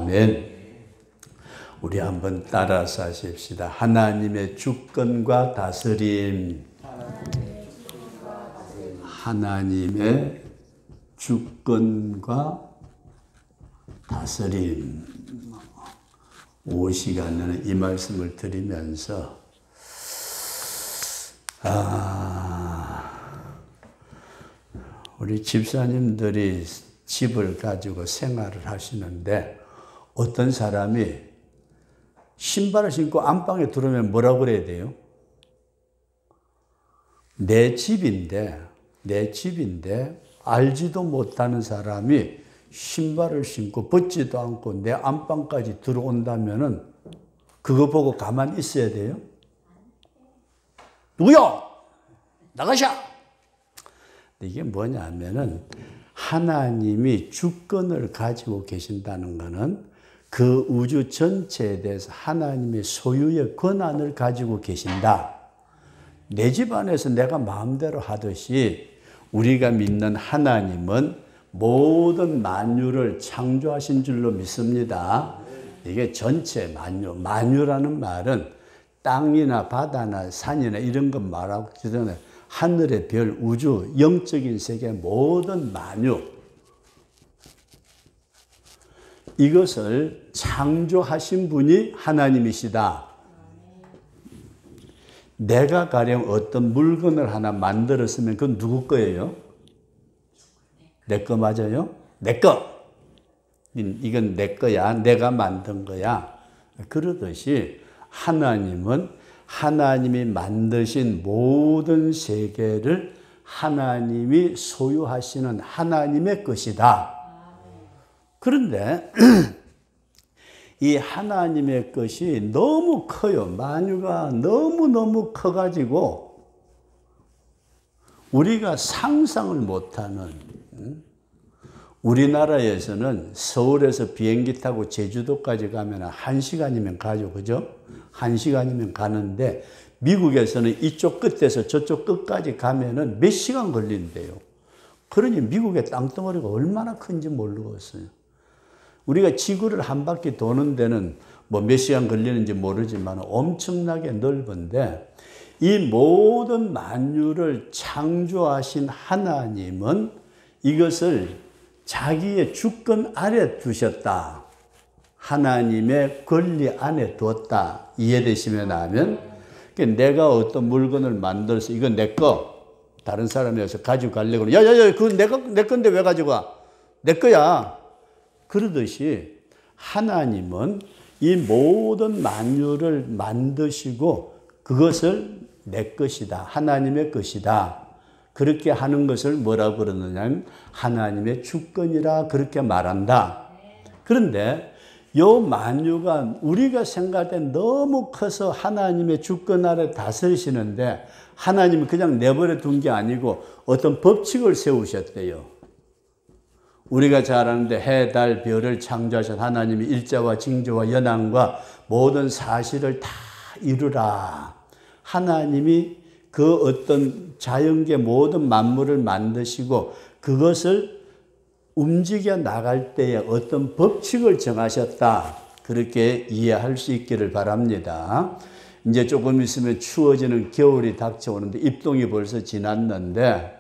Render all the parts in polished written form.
아멘. 우리 한번 따라서 하십시다. 하나님의 주권과 다스림. 하나님의 주권과 다스림. 5시간에는 이 말씀을 드리면서 우리 집사님들이 집을 가지고 생활을 하시는데 어떤 사람이 신발을 신고 안방에 들어오면 뭐라고 그래야 돼요? 내 집인데 알지도 못하는 사람이 신발을 신고 벗지도 않고 내 안방까지 들어온다면은 그거 보고 가만히 있어야 돼요? 누구야? 나가셔! 이게 뭐냐면은 하나님이 주권을 가지고 계신다는 것은 그 우주 전체에 대해서 하나님의 소유의 권한을 가지고 계신다. 내 집 안에서 내가 마음대로 하듯이 우리가 믿는 하나님은 모든 만유를 창조하신 줄로 믿습니다. 이게 전체 만유라는 말은 땅이나 바다나 산이나 이런 것 말하기 전에 하늘의 별, 우주, 영적인 세계 모든 만유, 이것을 창조하신 분이 하나님이시다. 내가 가령 어떤 물건을 하나 만들었으면 그건 누구 거예요? 내 거 맞아요? 내 거. 이건 내 거야. 내가 만든 거야. 그러듯이 하나님은 하나님이 만드신 모든 세계를 하나님이 소유하시는 하나님의 것이다. 그런데 이 하나님의 것이 너무 커요. 만유가 너무너무 커가지고 우리가 상상을 못하는, 우리나라에서는 서울에서 비행기 타고 제주도까지 가면 1시간이면 가죠. 그죠? 1시간이면 가는데 미국에서는 이쪽 끝에서 저쪽 끝까지 가면은 몇 시간 걸린대요. 그러니 미국의 땅덩어리가 얼마나 큰지 모르겠어요. 우리가 지구를 한 바퀴 도는 데는 뭐 몇 시간 걸리는지 모르지만 엄청나게 넓은데 이 모든 만유를 창조하신 하나님은 이것을 자기의 주권 아래 두셨다. 하나님의 권리 안에 두었다. 이해되시면 하면 내가 어떤 물건을 만들어서 이건 내 거, 다른 사람이 와서 가지고 가려고 야야야 그건 내 건데 왜 가져가? 내 거야. 그러듯이 하나님은 이 모든 만유를 만드시고 그것을 내 것이다. 하나님의 것이다. 그렇게 하는 것을 뭐라고 그러느냐면 하나님의 주권이라 그렇게 말한다. 그런데 요 만유가 우리가 생각할 때 너무 커서 하나님의 주권 아래 다스리시는데 하나님은 그냥 내버려 둔 게 아니고 어떤 법칙을 세우셨대요. 우리가 잘 아는데 해, 달, 별을 창조하신 하나님이 일자와 징조와 연한과 모든 사실을 다 이루라. 하나님이 그 어떤 자연계 모든 만물을 만드시고 그것을 움직여 나갈 때에 어떤 법칙을 정하셨다. 그렇게 이해할 수 있기를 바랍니다. 이제 조금 있으면 추워지는 겨울이 닥쳐오는데 입동이 벌써 지났는데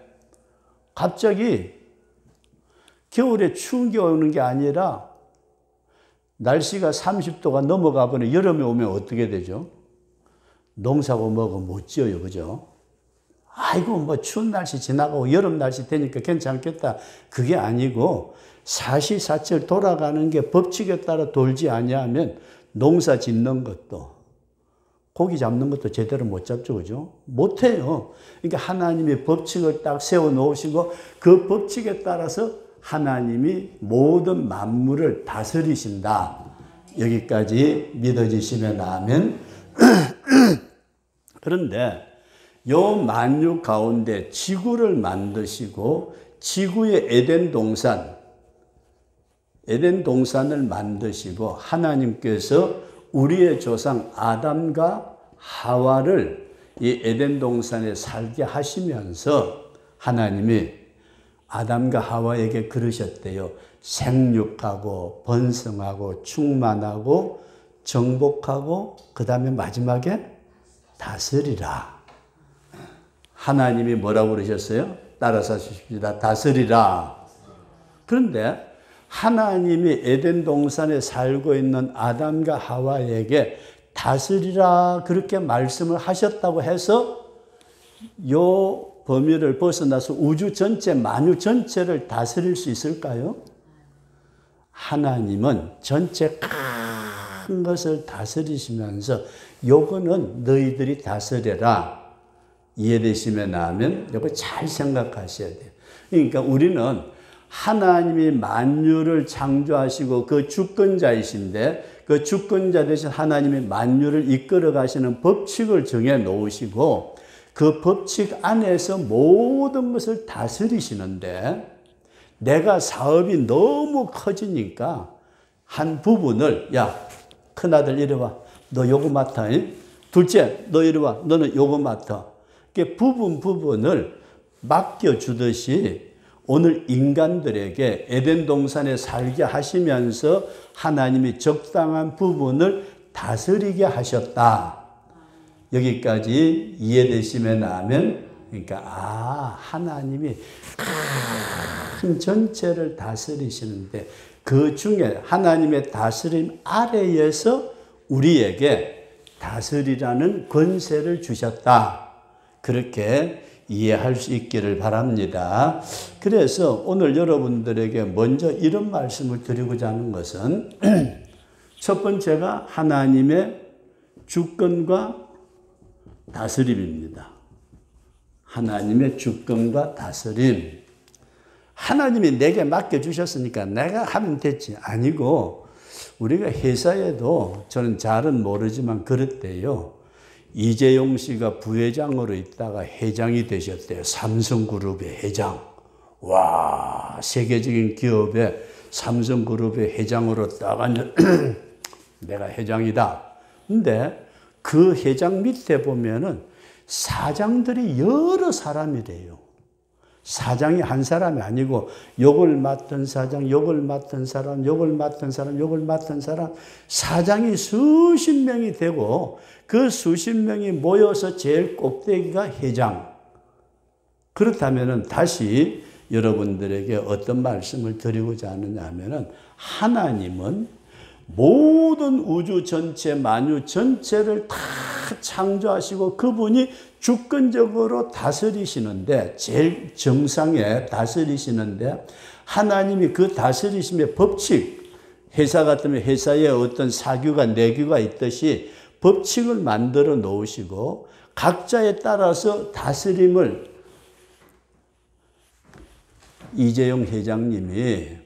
갑자기 겨울에 추운 게 오는 게 아니라 날씨가 30도가 넘어가 버리면 여름에 오면 어떻게 되죠? 농사고 뭐고 못 지어요. 그죠? 아이고 뭐 추운 날씨 지나가고 여름 날씨 되니까 괜찮겠다. 그게 아니고 사시사철 돌아가는 게 법칙에 따라 돌지 아니하면 농사 짓는 것도 고기 잡는 것도 제대로 못 잡죠. 그죠? 못해요. 그러니까 하나님이 법칙을 딱 세워놓으시고 그 법칙에 따라서 하나님이 모든 만물을 다스리신다. 여기까지 믿어지시면 아멘. 그런데 요 만유 가운데 지구를 만드시고 지구의 에덴 동산을 만드시고 하나님께서 우리의 조상 아담과 하와를 이 에덴 동산에 살게 하시면서 하나님이 아담과 하와에게 그러셨대요. 생육하고 번성하고 충만하고 정복하고 그 다음에 마지막에 다스리라. 하나님이 뭐라고 그러셨어요? 따라서 하십시다. 다스리라. 그런데 하나님이 에덴 동산에 살고 있는 아담과 하와에게 다스리라 그렇게 말씀을 하셨다고 해서 요 범위를 벗어나서 우주 전체, 만유 전체를 다스릴 수 있을까요? 하나님은 전체 큰 것을 다스리시면서 요거는 너희들이 다스려라. 이해되시면 나면 요거 잘 생각하셔야 돼요. 그러니까 우리는 하나님이 만유를 창조하시고 그 주권자이신데 그 주권자 대신 하나님이 만유를 이끌어 가시는 법칙을 정해 놓으시고 그 법칙 안에서 모든 것을 다스리시는데 내가 사업이 너무 커지니까 한 부분을 야, 큰아들 이리 와. 너 요거 맡아. 둘째 너 이리 와. 너는 요거 맡아. 이렇게 부분을 맡겨주듯이 오늘 인간들에게 에덴 동산에 살게 하시면서 하나님이 적당한 부분을 다스리게 하셨다. 여기까지 이해되시면 나면 그러니까 하나님이 큰 전체를 다스리시는데 그 중에 하나님의 다스림 아래에서 우리에게 다스리라는 권세를 주셨다. 그렇게 이해할 수 있기를 바랍니다. 그래서 오늘 여러분들에게 먼저 이런 말씀을 드리고자 하는 것은 첫 번째가 하나님의 주권과 다스림입니다. 하나님의 주권과 다스림. 하나님이 내게 맡겨주셨으니까 내가 하면 됐지. 아니고 우리가 회사에도 저는 잘은 모르지만 그랬대요. 이재용 씨가 부회장으로 있다가 회장이 되셨대요. 삼성그룹의 회장. 와, 세계적인 기업의 삼성그룹의 회장으로 딱 앉아 내가 회장이다. 근데 그 회장 밑에 보면은 사장들이 여러 사람이래요. 사장이 한 사람이 아니고 요걸 맡은 사장, 요걸 맡은 사람, 요걸 맡은 사람, 요걸 맡은 사람, 사장이 수십 명이 되고 그 수십 명이 모여서 제일 꼭대기가 회장. 그렇다면 다시 여러분들에게 어떤 말씀을 드리고자 하느냐 하면은 하나님은 모든 우주 전체, 만유 전체를 다 창조하시고 그분이 주권적으로 다스리시는데 제일 정상에 다스리시는데 하나님이 그 다스리심의 법칙, 회사 같으면 회사에 어떤 사규가 내규가 있듯이 법칙을 만들어 놓으시고 각자에 따라서 다스림을 이재용 회장님이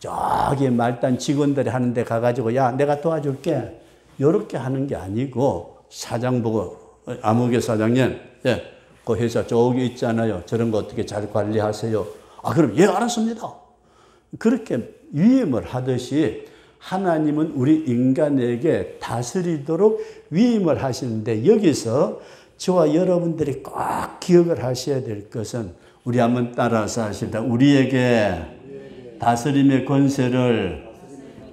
저기 말단 직원들이 하는데 가가지고 야 내가 도와줄게 이렇게 하는 게 아니고 사장 보고 아무개 사장님 그 회사 저기 있잖아요. 저런 거 어떻게 잘 관리하세요. 그럼 예 알았습니다. 그렇게 위임을 하듯이 하나님은 우리 인간에게 다스리도록 위임을 하시는데 여기서 저와 여러분들이 꼭 기억을 하셔야 될 것은 우리 한번 따라서 하십니다. 우리에게 다스림의 권세를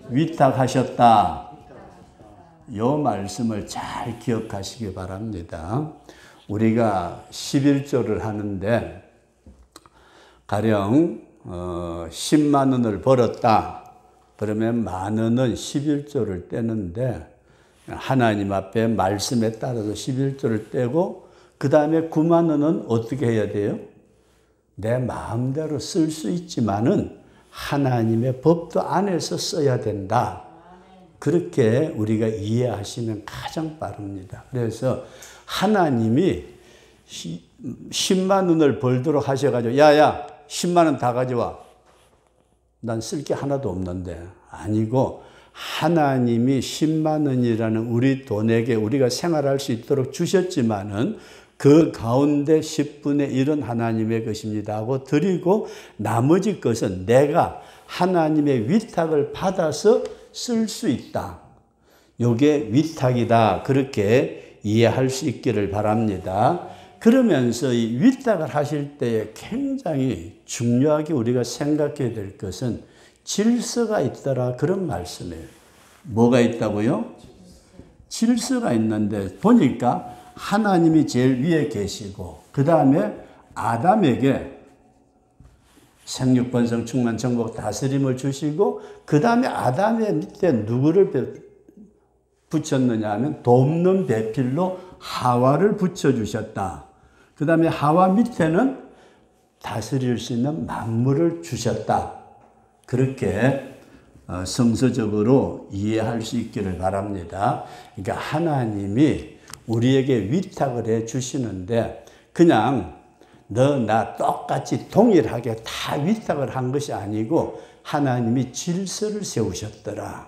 위탁하셨다. 이 말씀을 잘 기억하시기 바랍니다. 우리가 11조를 하는데 가령 10만 원을 벌었다. 그러면 만 원은 11조를 떼는데 하나님 앞에 말씀에 따라서 11조를 떼고 그 다음에 9만 원은 어떻게 해야 돼요? 내 마음대로 쓸 수 있지만은 하나님의 법도 안에서 써야 된다. 그렇게 우리가 이해하시면 가장 빠릅니다. 그래서 하나님이 10만 원을 벌도록 하셔가지고 야야 10만 원 다 가져와. 난 쓸 게 하나도 없는데. 아니고 하나님이 10만 원이라는 우리 돈에게 우리가 생활할 수 있도록 주셨지만은 그 가운데 10분의 1은 하나님의 것입니다 하고 드리고 나머지 것은 내가 하나님의 위탁을 받아서 쓸 수 있다. 이게 위탁이다. 그렇게 이해할 수 있기를 바랍니다. 그러면서 이 위탁을 하실 때에 굉장히 중요하게 우리가 생각해야 될 것은 질서가 있더라. 그런 말씀이에요. 뭐가 있다고요? 질서가 있는데 보니까 하나님이 제일 위에 계시고 그 다음에 아담에게 생육, 번성, 충만, 정복, 다스림을 주시고 그 다음에 아담의 밑에 누구를 붙였느냐 하면 돕는 배필로 하와를 붙여주셨다. 그 다음에 하와 밑에는 다스릴 수 있는 만물을 주셨다. 그렇게 성서적으로 이해할 수 있기를 바랍니다. 그러니까 하나님이 우리에게 위탁을 해 주시는데 그냥 너 나 똑같이 동일하게 다 위탁을 한 것이 아니고 하나님이 질서를 세우셨더라.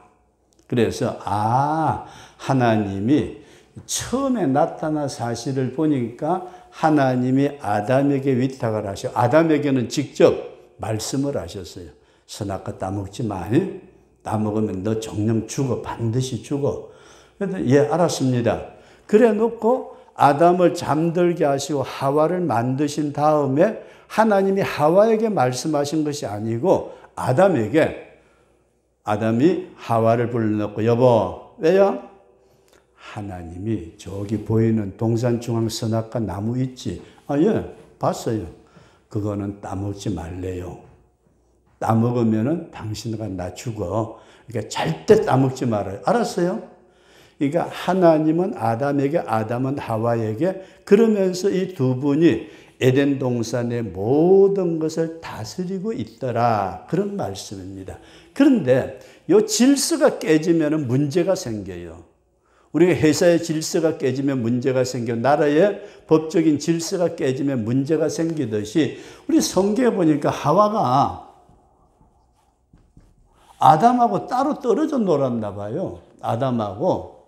그래서 하나님이 처음에 나타난 사실을 보니까 하나님이 아담에게 위탁을 하셔. 아담에게는 직접 말씀을 하셨어요. 선악과 따먹지 마. 따먹으면 너 정령 죽어. 반드시 죽어. 그래서 예, 알았습니다. 그래 놓고 아담을 잠들게 하시고 하와를 만드신 다음에 하나님이 하와에게 말씀하신 것이 아니고 아담이 하와를 불러놓고 여보 왜요? 하나님이 저기 보이는 동산 중앙 선악과 나무 있지? 예, 봤어요. 그거는 따먹지 말래요. 따먹으면은 당신과 나 죽어. 그러니까 절대 따먹지 말아요. 알았어요? 그러니까 하나님은 아담에게, 아담은 하와에게 그러면서 이 두 분이 에덴 동산의 모든 것을 다스리고 있더라. 그런 말씀입니다. 그런데 이 질서가 깨지면 문제가 생겨요. 우리가 회사의 질서가 깨지면 문제가 생겨. 나라의 법적인 질서가 깨지면 문제가 생기듯이 우리 성경에 보니까 하와가 아담하고 따로 떨어져 놀았나 봐요. 아담하고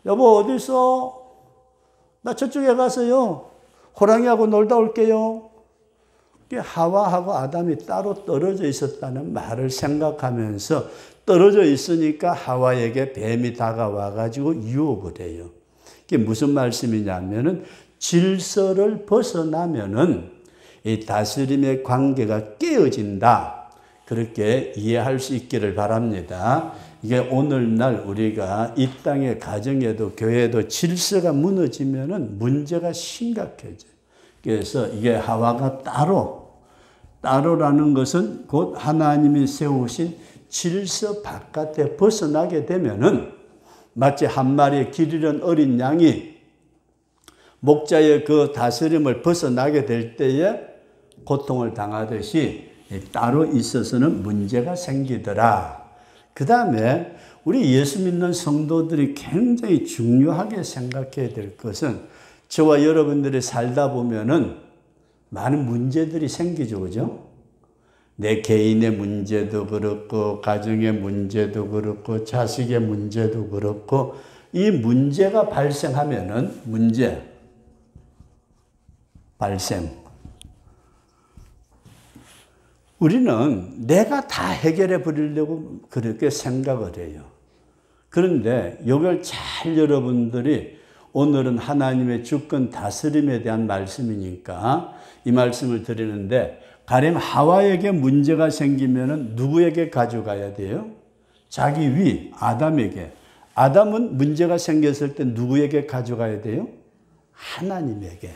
여보 어디 있어? 나 저쪽에 가서요. 호랑이하고 놀다 올게요. 하와하고 아담이 따로 떨어져 있었다는 말을 생각하면서 떨어져 있으니까 하와에게 뱀이 다가와 가지고 유혹을 해요. 이게 무슨 말씀이냐면은 질서를 벗어나면은 이 다스림의 관계가 깨어진다. 그렇게 이해할 수 있기를 바랍니다. 이게 오늘날 우리가 이 땅의 가정에도 교회에도 질서가 무너지면은 문제가 심각해져요. 그래서 이게 하와가 따로라는 것은 곧 하나님이 세우신 질서 바깥에 벗어나게 되면은 마치 한 마리의 길 잃은 어린 양이 목자의 그 다스림을 벗어나게 될 때에 고통을 당하듯이 따로 있어서는 문제가 생기더라. 그 다음에 우리 예수 믿는 성도들이 굉장히 중요하게 생각해야 될 것은 저와 여러분들이 살다 보면은 많은 문제들이 생기죠. 그죠? 내 개인의 문제도 그렇고 가정의 문제도 그렇고 자식의 문제도 그렇고 이 문제가 발생하면은 우리는 내가 다 해결해 버리려고 그렇게 생각을 해요. 그런데 이걸 잘 여러분들이 오늘은 하나님의 주권 다스림에 대한 말씀이니까 이 말씀을 드리는데 가령 하와에게 문제가 생기면은 누구에게 가져가야 돼요? 자기 위 아담에게. 아담은 문제가 생겼을 때 누구에게 가져가야 돼요? 하나님에게.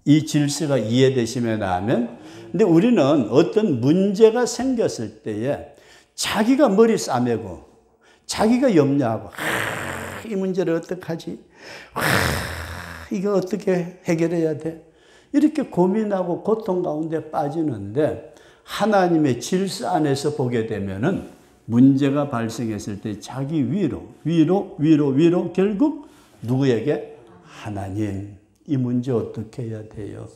이 질서가 이해되시면 하면 근데 우리는 어떤 문제가 생겼을 때에 자기가 머리 싸매고 자기가 염려하고 이 문제를 어떡하지? 이거 어떻게 해결해야 돼? 이렇게 고민하고 고통 가운데 빠지는데 하나님의 질서 안에서 보게 되면은 문제가 발생했을 때 자기 위로 결국 누구에게? 하나님. 이 문제 어떻게 해야 돼요?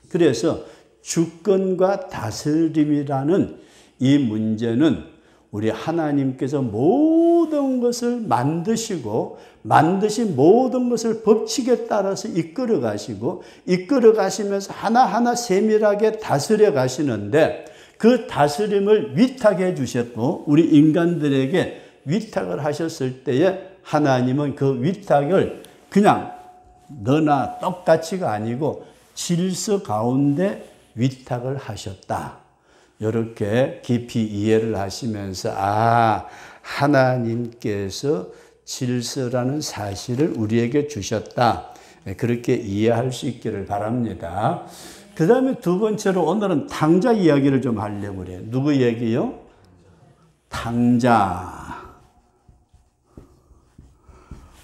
그래서 주권과 다스림이라는 이 문제는 우리 하나님께서 모든 것을 만드시고 만드신 모든 것을 법칙에 따라서 이끌어 가시고 이끌어 가시면서 하나하나 세밀하게 다스려 가시는데 그 다스림을 위탁해 주셨고 우리 인간들에게 위탁을 하셨을 때에 하나님은 그 위탁을 그냥 너나 똑같이가 아니고 질서 가운데 위탁을 하셨다. 이렇게 깊이 이해를 하시면서 하나님께서 질서라는 사실을 우리에게 주셨다. 그렇게 이해할 수 있기를 바랍니다. 그 다음에 두 번째로 오늘은 탕자 이야기를 좀 하려고 그래요. 누구 얘기요? 탕자.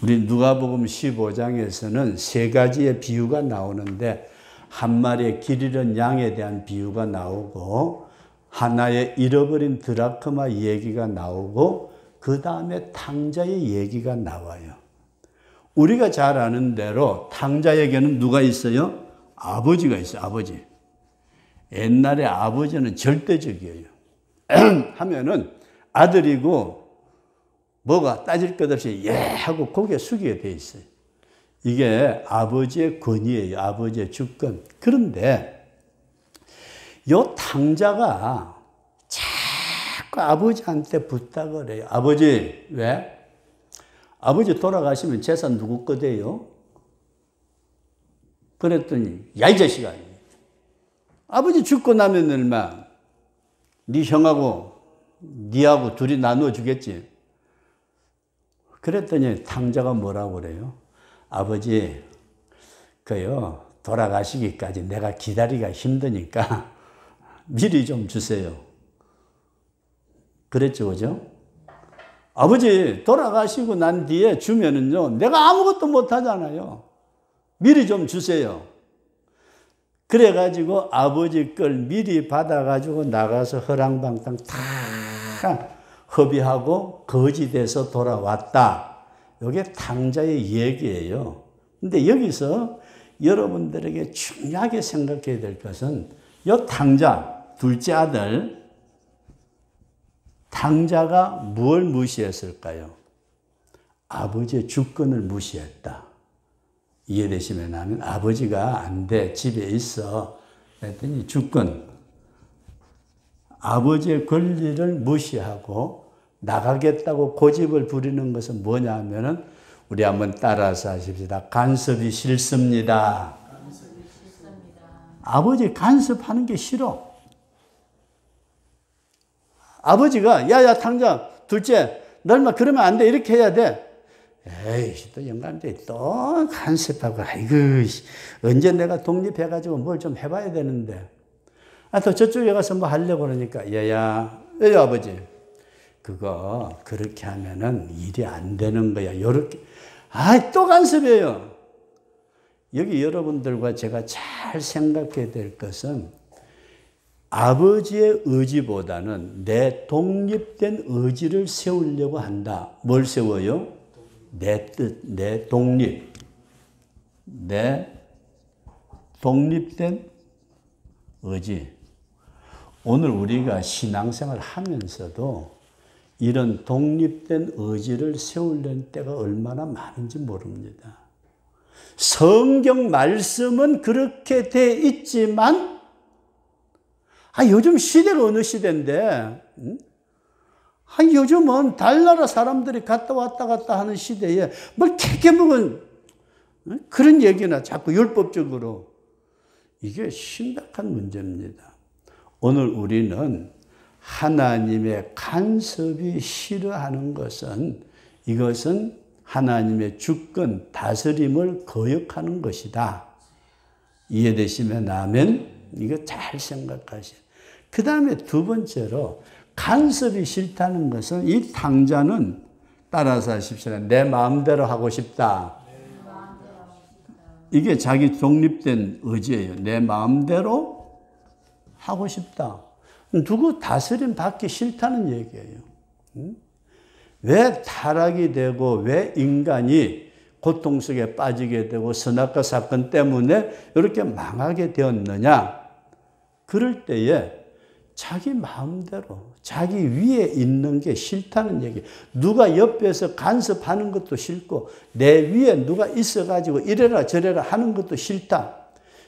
우리 누가복음 15장에서는 세 가지의 비유가 나오는데 한 마리의 길 잃은 양에 대한 비유가 나오고 하나의 잃어버린 드라크마 얘기가 나오고 그 다음에 탕자의 얘기가 나와요. 우리가 잘 아는 대로 탕자에게는 누가 있어요? 아버지가 있어요. 아버지. 옛날에 아버지는 절대적이에요. 하면은 아들이고 뭐가 따질 것 없이 예 하고 고개 숙이게 돼 있어요. 이게 아버지의 권위예요. 아버지의 주권. 그런데 요 탕자가 자꾸 아버지한테 부탁을 해요. 아버지, 왜? 아버지 돌아가시면 재산 누구 거대요? 그랬더니 야 이 자식아, 아버지 죽고 나면 얼마 네 형하고 네하고 둘이 나누어 주겠지. 그랬더니 탕자가 뭐라고 그래요? 아버지, 그요 돌아가시기까지 내가 기다리기가 힘드니까 미리 좀 주세요. 그랬죠, 그죠? 아버지 돌아가시고 난 뒤에 주면은요 내가 아무것도 못 하잖아요. 미리 좀 주세요. 그래가지고 아버지 걸 미리 받아가지고 나가서 허랑방탕 다 허비하고 거지돼서 돌아왔다. 이게 탕자의 얘기예요. 근데 여기서 여러분들에게 중요하게 생각해야 될 것은 이 탕자, 둘째 아들, 탕자가 뭘 무시했을까요? 아버지의 주권을 무시했다. 이해되시면 하면 아버지가 안 돼, 집에 있어. 그랬더니 주권, 아버지의 권리를 무시하고 나가겠다고 고집을 부리는 것은 뭐냐 하면은 우리 한번 따라서 하십시다. 간섭이 싫습니다. 아버지 간섭하는 게 싫어. 아버지가 야야 탕자 둘째 널마 그러면 안 돼 이렇게 해야 돼. 에이 또 영감들이 또 간섭하고 아이고 언제 내가 독립해가지고 뭘 좀 해봐야 되는데 또 저쪽에 가서 뭐 하려고 그러니까 야야 아버지 그거 그렇게 하면은 일이 안 되는 거야. 요렇게 또 간섭해요. 여기 여러분들과 제가 잘 생각해야 될 것은 아버지의 의지보다는 내 독립된 의지를 세우려고 한다. 뭘 세워요? 내 뜻, 내 독립. 내 독립된 의지. 오늘 우리가 신앙생활 하면서도 이런 독립된 의지를 세우려는 때가 얼마나 많은지 모릅니다. 성경 말씀은 그렇게 돼 있지만 요즘 시대가 어느 시대인데 요즘은 달나라 사람들이 갔다 왔다 하는 시대에 뭘 캐캐먹은 그런 얘기나 자꾸 율법적으로 이게 심각한 문제입니다. 오늘 우리는 하나님의 간섭이 싫어하는 것은 이것은 하나님의 주권, 다스림을 거역하는 것이다. 이해되시면 아멘. 이거 잘 생각하세요. 그 다음에 두 번째로 간섭이 싫다는 것은 이 탕자는 따라서 하십시오. 내 마음대로 하고 싶다. 이게 자기 독립된 의지예요. 내 마음대로 하고 싶다. 누구 다스림 받기 싫다는 얘기예요. 왜 타락이 되고 왜 인간이 고통 속에 빠지게 되고 선악과 사건 때문에 이렇게 망하게 되었느냐? 그럴 때에 자기 마음대로 자기 위에 있는 게 싫다는 얘기. 누가 옆에서 간섭하는 것도 싫고 내 위에 누가 있어가지고 이래라 저래라 하는 것도 싫다.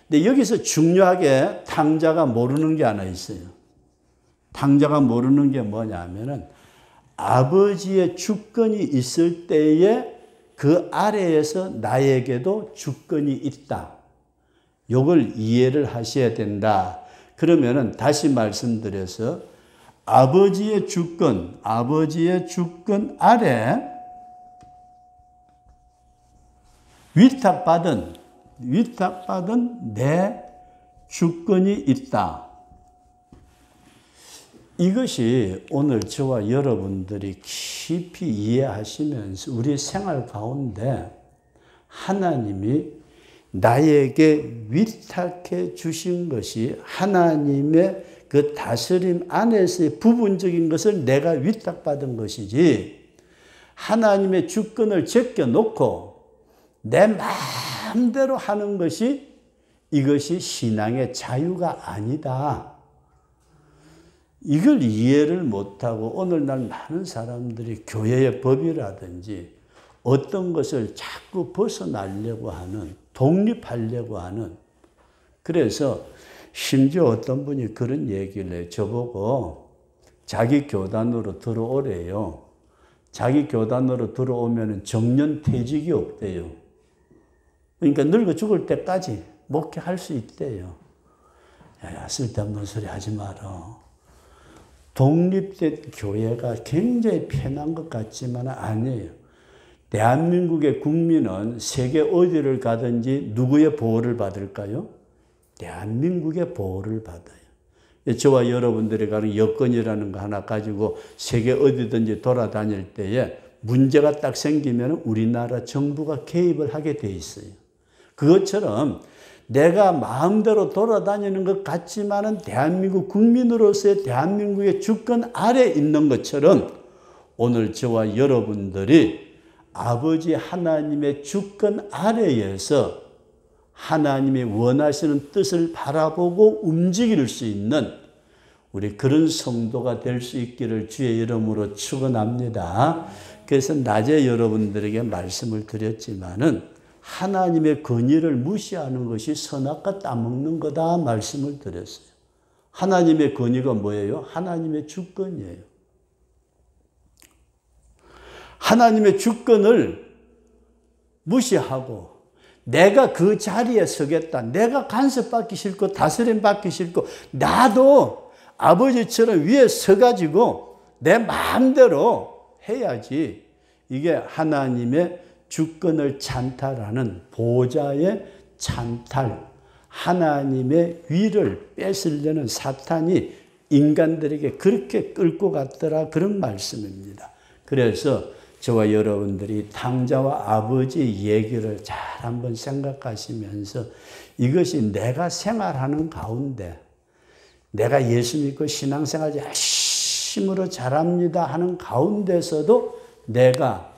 근데 여기서 중요하게 탕자가 모르는 게 하나 있어요. 탕자가 모르는 게 뭐냐면은 아버지의 주권이 있을 때에 그 아래에서 나에게도 주권이 있다. 이걸 이해를 하셔야 된다. 그러면은 다시 말씀드려서 아버지의 주권 아래 위탁받은 내 주권이 있다. 이것이 오늘 저와 여러분들이 깊이 이해하시면서 우리 생활 가운데 하나님이 나에게 위탁해 주신 것이 하나님의 그 다스림 안에서의 부분적인 것을 내가 위탁받은 것이지, 하나님의 주권을 제껴놓고 내 마음대로 하는 것이 이것이 신앙의 자유가 아니다. 이걸 이해를 못하고 오늘날 많은 사람들이 교회의 법이라든지 어떤 것을 자꾸 벗어나려고 하는, 독립하려고 하는, 그래서 심지어 어떤 분이 그런 얘기를 해요. 저보고 자기 교단으로 들어오래요. 자기 교단으로 들어오면 정년퇴직이 없대요. 그러니까 늙어 죽을 때까지 목회할 수 있대요. 야, 쓸데없는 소리 하지 마라. 독립된 교회가 굉장히 편한 것 같지만 아니에요. 대한민국의 국민은 세계 어디를 가든지 누구의 보호를 받을까요? 대한민국의 보호를 받아요. 저와 여러분들이 가는 여권이라는 거 하나 가지고 세계 어디든지 돌아다닐 때에 문제가 딱 생기면 우리나라 정부가 개입을 하게 돼 있어요. 그것처럼 내가 마음대로 돌아다니는 것 같지만은 대한민국 국민으로서의 대한민국의 주권 아래 있는 것처럼 오늘 저와 여러분들이 아버지 하나님의 주권 아래에서 하나님이 원하시는 뜻을 바라보고 움직일 수 있는 우리 그런 성도가 될 수 있기를 주의 이름으로 축원합니다. 그래서 낮에 여러분들에게 말씀을 드렸지만은 하나님의 권위를 무시하는 것이 선악과 따먹는 거다 말씀을 드렸어요. 하나님의 권위가 뭐예요? 하나님의 주권이에요. 하나님의 주권을 무시하고 내가 그 자리에 서겠다. 내가 간섭받기 싫고 다스림받기 싫고 나도 아버지처럼 위에 서가지고 내 마음대로 해야지. 이게 하나님의 주권을 찬탈하는 보좌의 찬탈, 하나님의 위를 뺏으려는 사탄이 인간들에게 그렇게 끌고 갔더라, 그런 말씀입니다. 그래서 저와 여러분들이 당자와 아버지 얘기를 잘 한번 생각하시면서 이것이 내가 생활하는 가운데 내가 예수 믿고 신앙생활 열심으로 잘합니다 하는 가운데서도 내가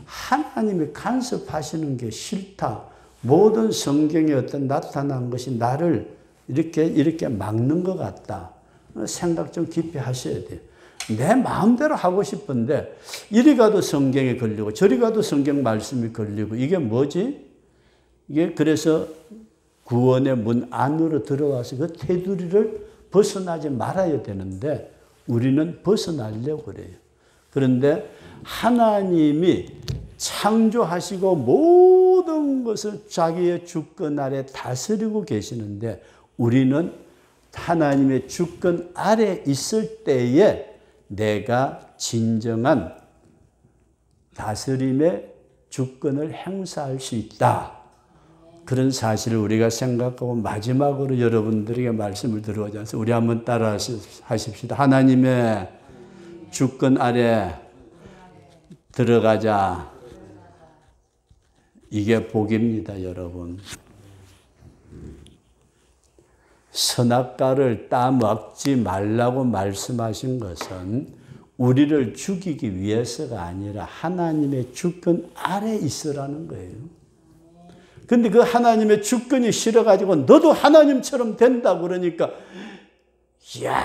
하나님이 간섭하시는 게 싫다. 모든 성경에 어떤 나타난 것이 나를 이렇게 막는 것 같다. 생각 좀 깊이 하셔야 돼요. 내 마음대로 하고 싶은데 이리 가도 성경에 걸리고 저리 가도 성경 말씀이 걸리고 이게 뭐지? 이게 그래서 구원의 문 안으로 들어와서 그 테두리를 벗어나지 말아야 되는데 우리는 벗어나려고 그래요. 그런데 하나님이 창조하시고 모든 것을 자기의 주권 아래 다스리고 계시는데 우리는 하나님의 주권 아래 있을 때에 내가 진정한 다스림의 주권을 행사할 수 있다. 그런 사실을 우리가 생각하고 마지막으로 여러분들에게 말씀을 드리고자 해서 우리 한번 따라 하십시다. 하나님의 주권 아래 들어가자. 이게 복입니다, 여러분. 선악과를 따먹지 말라고 말씀하신 것은 우리를 죽이기 위해서가 아니라 하나님의 주권 아래 있으라는 거예요. 근데 그 하나님의 주권이 싫어가지고 너도 하나님처럼 된다고 그러니까 이야,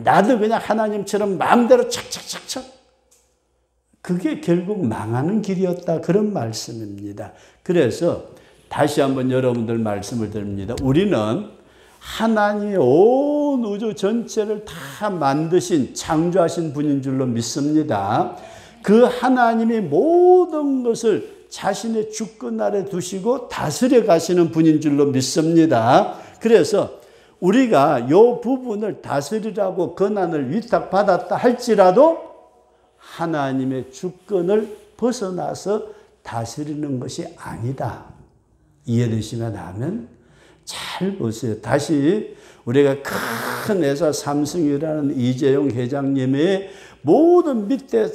나도 그냥 하나님처럼 마음대로 착착착착. 그게 결국 망하는 길이었다. 그런 말씀입니다. 그래서 다시 한번 여러분들 말씀을 드립니다. 우리는 하나님의 온 우주 전체를 다 만드신 창조하신 분인 줄로 믿습니다. 그 하나님이 모든 것을 자신의 주권 아래 두시고 다스려 가시는 분인 줄로 믿습니다. 그래서 우리가 이 부분을 다스리라고 권한을 위탁받았다 할지라도 하나님의 주권을 벗어나서 다스리는 것이 아니다. 이해되시면 하면 잘 보세요. 다시 우리가 큰 회사 삼성이라는 이재용 회장님의 모든 밑에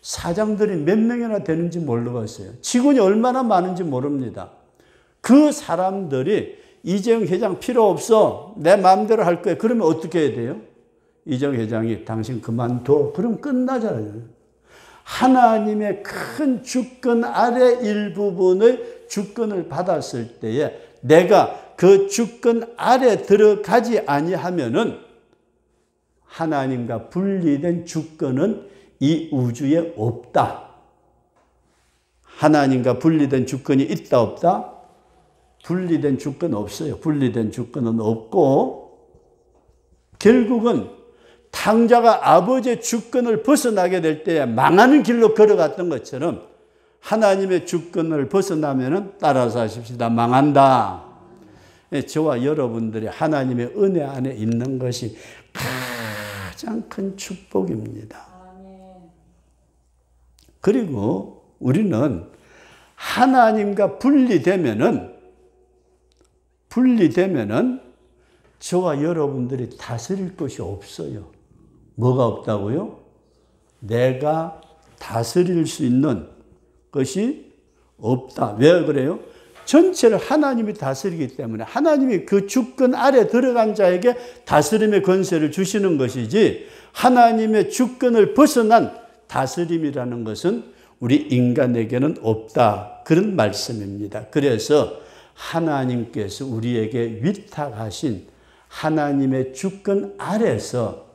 사장들이 몇 명이나 되는지 모르겠어요. 직원이 얼마나 많은지 모릅니다. 그 사람들이 이재용 회장 필요 없어. 내 마음대로 할 거야. 그러면 어떻게 해야 돼요? 이재용 회장이 당신 그만둬. 그럼 끝나잖아요. 하나님의 큰 주권 아래 일부분의 주권을 받았을 때에 내가 그 주권 아래 들어가지 아니하면은 하나님과 분리된 주권은 이 우주에 없다. 하나님과 분리된 주권이 있다 없다? 분리된 주권 없어요. 분리된 주권은 없고 결국은 탕자가 아버지의 주권을 벗어나게 될 때에 망하는 길로 걸어갔던 것처럼 하나님의 주권을 벗어나면 따라서 하십시다. 망한다. 저와 여러분들이 하나님의 은혜 안에 있는 것이 가장 큰 축복입니다. 그리고 우리는 하나님과 분리되면은 저와 여러분들이 다스릴 것이 없어요. 뭐가 없다고요? 내가 다스릴 수 있는 것이 없다. 왜 그래요? 전체를 하나님이 다스리기 때문에 하나님이 그 주권 아래 들어간 자에게 다스림의 권세를 주시는 것이지 하나님의 주권을 벗어난 다스림이라는 것은 우리 인간에게는 없다. 그런 말씀입니다. 그래서 하나님께서 우리에게 위탁하신 하나님의 주권 아래서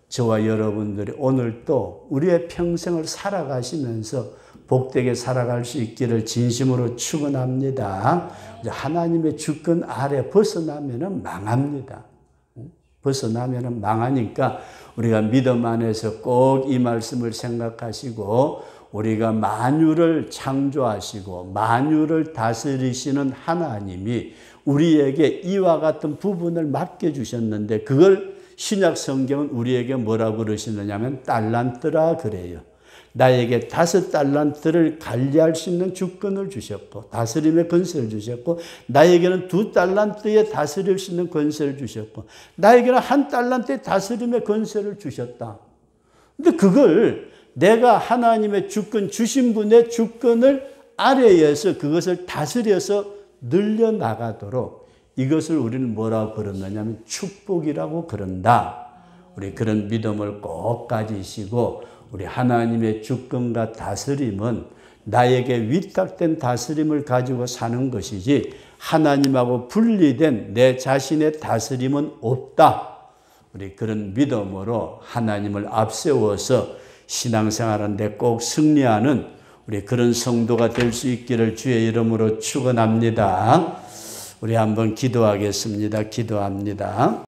저와 여러분들이 오늘 또 우리의 평생을 살아가시면서 복되게 살아갈 수 있기를 진심으로 축원합니다. 하나님의 주권 아래 벗어나면은 망합니다. 벗어나면은 망하니까 우리가 믿음 안에서 꼭 이 말씀을 생각하시고 우리가 만유를 창조하시고 만유를 다스리시는 하나님이 우리에게 이와 같은 부분을 맡겨주셨는데 그걸 신약 성경은 우리에게 뭐라고 그러시느냐 하면 달란트라 그래요. 나에게 5 달란트를 관리할 수 있는 주권을 주셨고 다스림의 권세를 주셨고 나에게는 2 달란트에 다스릴 수 있는 권세를 주셨고 나에게는 1 달란트에 다스림의 권세를 주셨다. 근데 그걸 내가 하나님의 주권 주신 분의 주권을 아래에서 그것을 다스려서 늘려나가도록 이것을 우리는 뭐라고 그러느냐면 축복이라고 그런다. 우리 그런 믿음을 꼭 가지시고 우리 하나님의 주권과 다스림은 나에게 위탁된 다스림을 가지고 사는 것이지 하나님하고 분리된 내 자신의 다스림은 없다. 우리 그런 믿음으로 하나님을 앞세워서 신앙생활하는데 꼭 승리하는 우리 그런 성도가 될 수 있기를 주의 이름으로 축원합니다. 우리 한번 기도하겠습니다. 기도합니다.